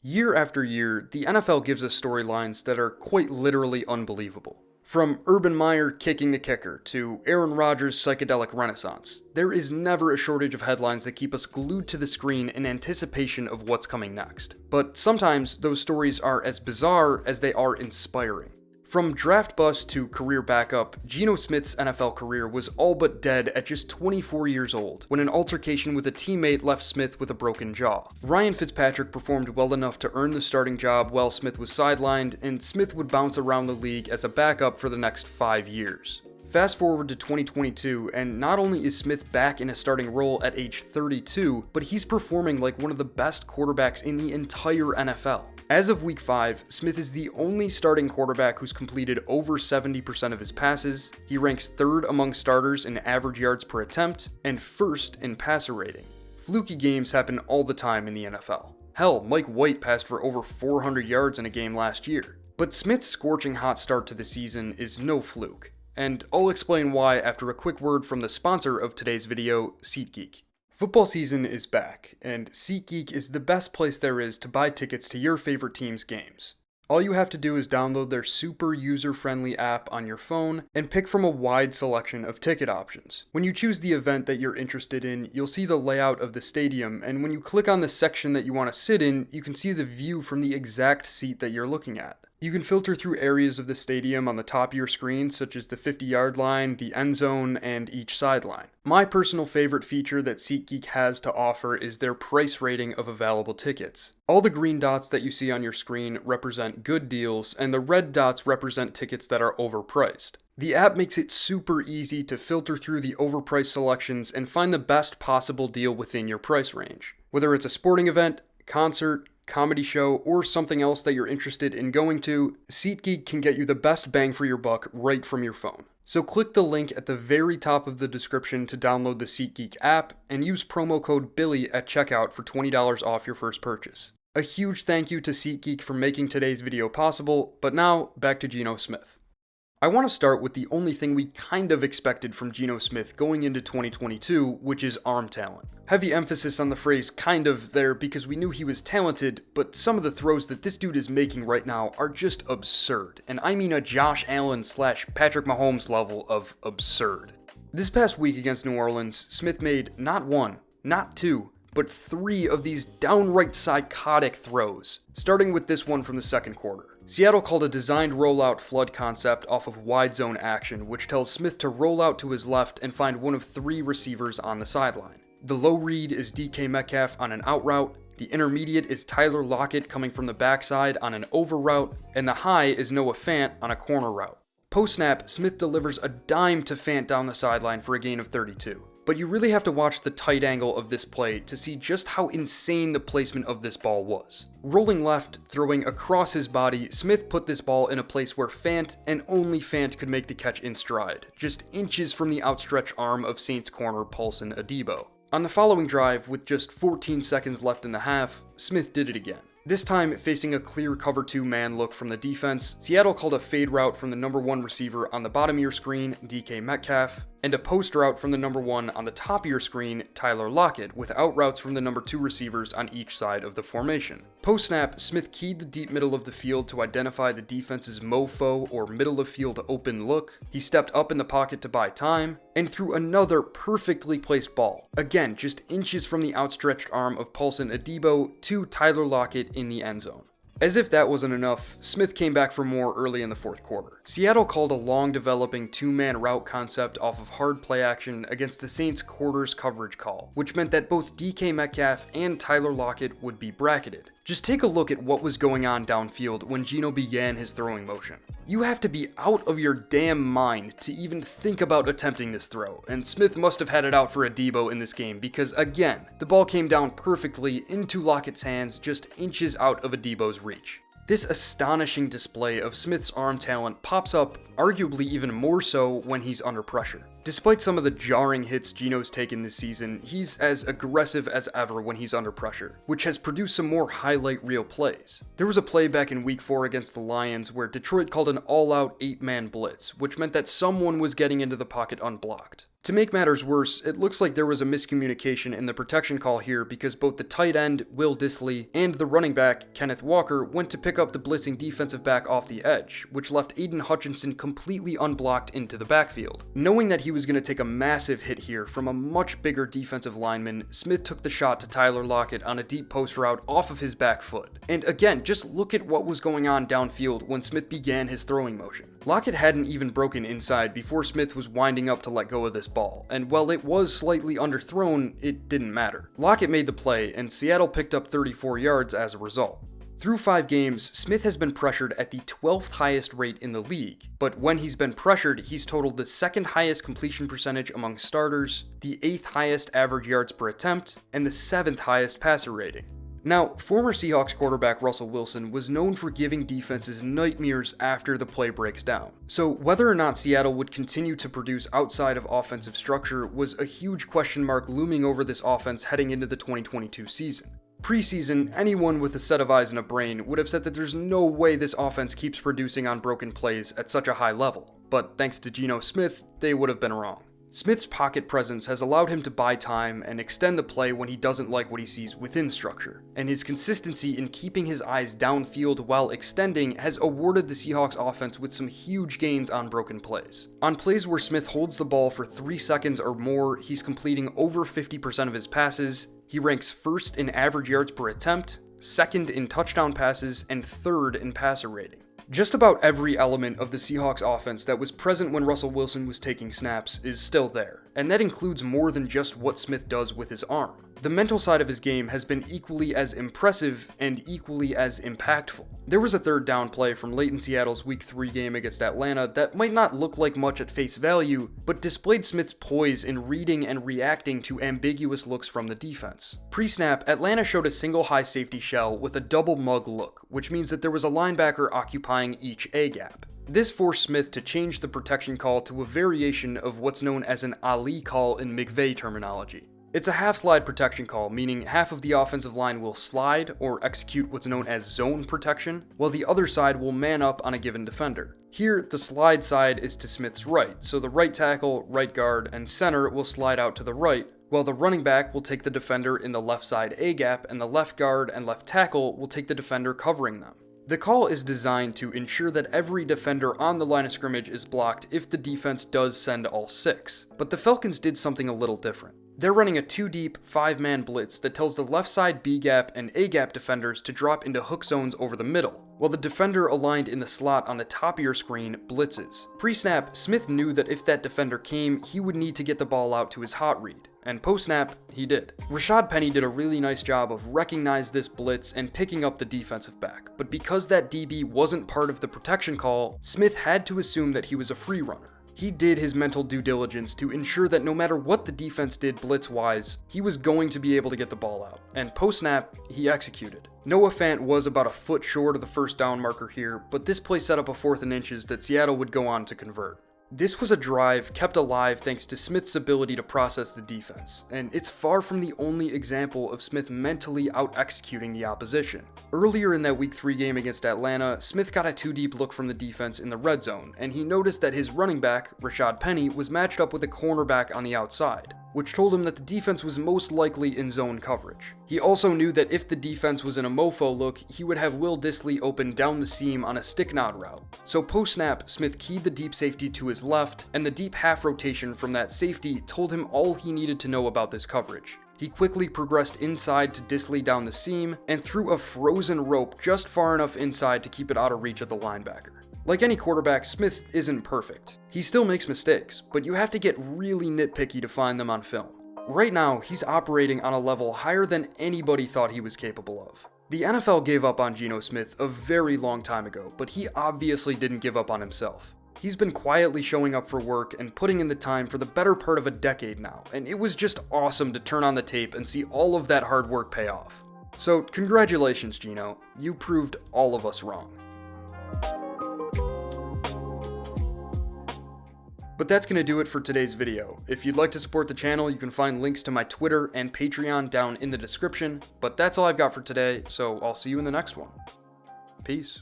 Year after year, the NFL gives us storylines that are quite literally unbelievable. From Urban Meyer kicking the kicker to Aaron Rodgers' psychedelic renaissance, there is never a shortage of headlines that keep us glued to the screen in anticipation of what's coming next. But sometimes those stories are as bizarre as they are inspiring. From draft bust to career backup, Geno Smith's NFL career was all but dead at just 24 years old, when an altercation with a teammate left Smith with a broken jaw. Ryan Fitzpatrick performed well enough to earn the starting job while Smith was sidelined, and Smith would bounce around the league as a backup for the next 5 years. Fast forward to 2022, and not only is Smith back in a starting role at age 32, but he's performing like one of the best quarterbacks in the entire NFL. As of week 5, Smith is the only starting quarterback who's completed over 70% of his passes. He ranks 3rd among starters in average yards per attempt, and 1st in passer rating. Fluky games happen all the time in the NFL. Hell, Mike White passed for over 400 yards in a game last year. But Smith's scorching hot start to the season is no fluke. And I'll explain why after a quick word from the sponsor of today's video, SeatGeek. Football season is back, and SeatGeek is the best place there is to buy tickets to your favorite team's games. All you have to do is download their super user-friendly app on your phone and pick from a wide selection of ticket options. When you choose the event that you're interested in, you'll see the layout of the stadium, and when you click on the section that you want to sit in, you can see the view from the exact seat that you're looking at. You can filter through areas of the stadium on the top of your screen, such as the 50-yard line, the end zone, and each sideline. My personal favorite feature that SeatGeek has to offer is their price rating of available tickets. All the green dots that you see on your screen represent good deals, and the red dots represent tickets that are overpriced. The app makes it super easy to filter through the overpriced selections and find the best possible deal within your price range. Whether it's a sporting event, concert, comedy show, or something else that you're interested in going to, SeatGeek can get you the best bang for your buck right from your phone. So click the link at the very top of the description to download the SeatGeek app and use promo code BILLY at checkout for $20 off your first purchase. A huge thank you to SeatGeek for making today's video possible, but now back to Geno Smith. I want to start with the only thing we kind of expected from Geno Smith going into 2022, which is arm talent. Heavy emphasis on the phrase kind of there because we knew he was talented, but some of the throws that this dude is making right now are just absurd, and I mean a Josh Allen / Patrick Mahomes level of absurd. This past week against New Orleans, Smith made not 1, not 2, but 3 of these downright psychotic throws, starting with this one from the second quarter. Seattle called a designed rollout flood concept off of wide zone action, which tells Smith to roll out to his left and find one of 3 receivers on the sideline. The low read is DK Metcalf on an out route, the intermediate is Tyler Lockett coming from the backside on an over route, and the high is Noah Fant on a corner route. Post-snap, Smith delivers a dime to Fant down the sideline for a gain of 32. But you really have to watch the tight angle of this play to see just how insane the placement of this ball was. Rolling left, throwing across his body, Smith put this ball in a place where Fant and only Fant could make the catch in stride, just inches from the outstretched arm of Saints corner Paulson Adebo. On the following drive, with just 14 seconds left in the half, Smith did it again. This time, facing a clear cover 2 man look from the defense, Seattle called a fade route from the number 1 receiver on the bottom of your screen, DK Metcalf, and a post route from the number 1 on the top of your screen, Tyler Lockett, with out routes from the number 2 receivers on each side of the formation. Post-snap, Smith keyed the deep middle of the field to identify the defense's mofo or middle of field open look. He stepped up in the pocket to buy time, and threw another perfectly placed ball, again just inches from the outstretched arm of Paulson Adebo to Tyler Lockett in the end zone. As if that wasn't enough, Smith came back for more early in the fourth quarter. Seattle called a long developing 2-man route concept off of hard play action against the Saints' quarters coverage call, which meant that both DK Metcalf and Tyler Lockett would be bracketed. Just take a look at what was going on downfield when Geno began his throwing motion. You have to be out of your damn mind to even think about attempting this throw, and Smith must have had it out for Adebo in this game because, again, the ball came down perfectly into Lockett's hands just inches out of Adebo's reach. This astonishing display of Smith's arm talent pops up arguably even more so when he's under pressure. Despite some of the jarring hits Geno's taken this season, he's as aggressive as ever when he's under pressure, which has produced some more highlight reel plays. There was a play back in week 4 against the Lions where Detroit called an all-out 8-man blitz, which meant that someone was getting into the pocket unblocked. To make matters worse, it looks like there was a miscommunication in the protection call here because both the tight end, Will Dissly, and the running back, Kenneth Walker, went to pick up the blitzing defensive back off the edge, which left Aiden Hutchinson completely unblocked into the backfield. Knowing that he was going to take a massive hit here from a much bigger defensive lineman, Smith took the shot to Tyler Lockett on a deep post route off of his back foot. And again, just look at what was going on downfield when Smith began his throwing motion. Lockett hadn't even broken inside before Smith was winding up to let go of this ball, and while it was slightly underthrown, it didn't matter. Lockett made the play, and Seattle picked up 34 yards as a result. Through 5 games, Smith has been pressured at the 12th highest rate in the league, but when he's been pressured, he's totaled the 2nd highest completion percentage among starters, the 8th highest average yards per attempt, and the 7th highest passer rating. Now, former Seahawks quarterback Russell Wilson was known for giving defenses nightmares after the play breaks down. So whether or not Seattle would continue to produce outside of offensive structure was a huge question mark looming over this offense heading into the 2022 season. Preseason, anyone with a set of eyes and a brain would have said that there's no way this offense keeps producing on broken plays at such a high level. But thanks to Geno Smith, they would have been wrong. Smith's pocket presence has allowed him to buy time and extend the play when he doesn't like what he sees within structure, and his consistency in keeping his eyes downfield while extending has awarded the Seahawks offense with some huge gains on broken plays. On plays where Smith holds the ball for 3 seconds or more, he's completing over 50% of his passes, he ranks 1st in average yards per attempt, 2nd in touchdown passes, and 3rd in passer rating. Just about every element of the Seahawks offense that was present when Russell Wilson was taking snaps is still there, and that includes more than just what Smith does with his arm. The mental side of his game has been equally as impressive and equally as impactful. There was a 3rd down play from late in Seattle's Week 3 game against Atlanta that might not look like much at face value, but displayed Smith's poise in reading and reacting to ambiguous looks from the defense. Pre-snap, Atlanta showed a single high safety shell with a double mug look, which means that there was a linebacker occupying each A-gap. This forced Smith to change the protection call to a variation of what's known as an Ali call in McVay terminology. It's a half-slide protection call, meaning half of the offensive line will slide or execute what's known as zone protection, while the other side will man up on a given defender. Here, the slide side is to Smith's right, so the right tackle, right guard, and center will slide out to the right, while the running back will take the defender in the left side A-gap, and the left guard and left tackle will take the defender covering them. The call is designed to ensure that every defender on the line of scrimmage is blocked if the defense does send all 6, but the Falcons did something a little different. They're running a 2-deep, 5-man blitz that tells the left side B-gap and A-gap defenders to drop into hook zones over the middle, while the defender aligned in the slot on the top of your screen blitzes. Pre-snap, Smith knew that if that defender came, he would need to get the ball out to his hot read, and post-snap, he did. Rashad Penny did a really nice job of recognizing this blitz and picking up the defensive back, but because that DB wasn't part of the protection call, Smith had to assume that he was a free runner. He did his mental due diligence to ensure that no matter what the defense did blitz-wise, he was going to be able to get the ball out, and post-snap, he executed. Noah Fant was about a foot short of the 1st down marker here, but this play set up a 4th and inches that Seattle would go on to convert. This was a drive kept alive thanks to Smith's ability to process the defense, and it's far from the only example of Smith mentally out-executing the opposition. Earlier in that Week 3 game against Atlanta, Smith got a 2-deep look from the defense in the red zone, and he noticed that his running back, Rashad Penny, was matched up with a cornerback on the outside, which told him that the defense was most likely in zone coverage. He also knew that if the defense was in a mofo look, he would have Will Dissly open down the seam on a stick nod route. So post-snap, Smith keyed the deep safety to his left, and the deep half rotation from that safety told him all he needed to know about this coverage. He quickly progressed inside to Dissly down the seam, and threw a frozen rope just far enough inside to keep it out of reach of the linebacker. Like any quarterback, Smith isn't perfect. He still makes mistakes, but you have to get really nitpicky to find them on film. Right now, he's operating on a level higher than anybody thought he was capable of. The NFL gave up on Geno Smith a very long time ago, but he obviously didn't give up on himself. He's been quietly showing up for work and putting in the time for the better part of a decade now, and it was just awesome to turn on the tape and see all of that hard work pay off. So congratulations, Geno. You proved all of us wrong. But that's going to do it for today's video. If you'd like to support the channel, you can find links to my Twitter and Patreon down in the description. But that's all I've got for today, so I'll see you in the next one. Peace.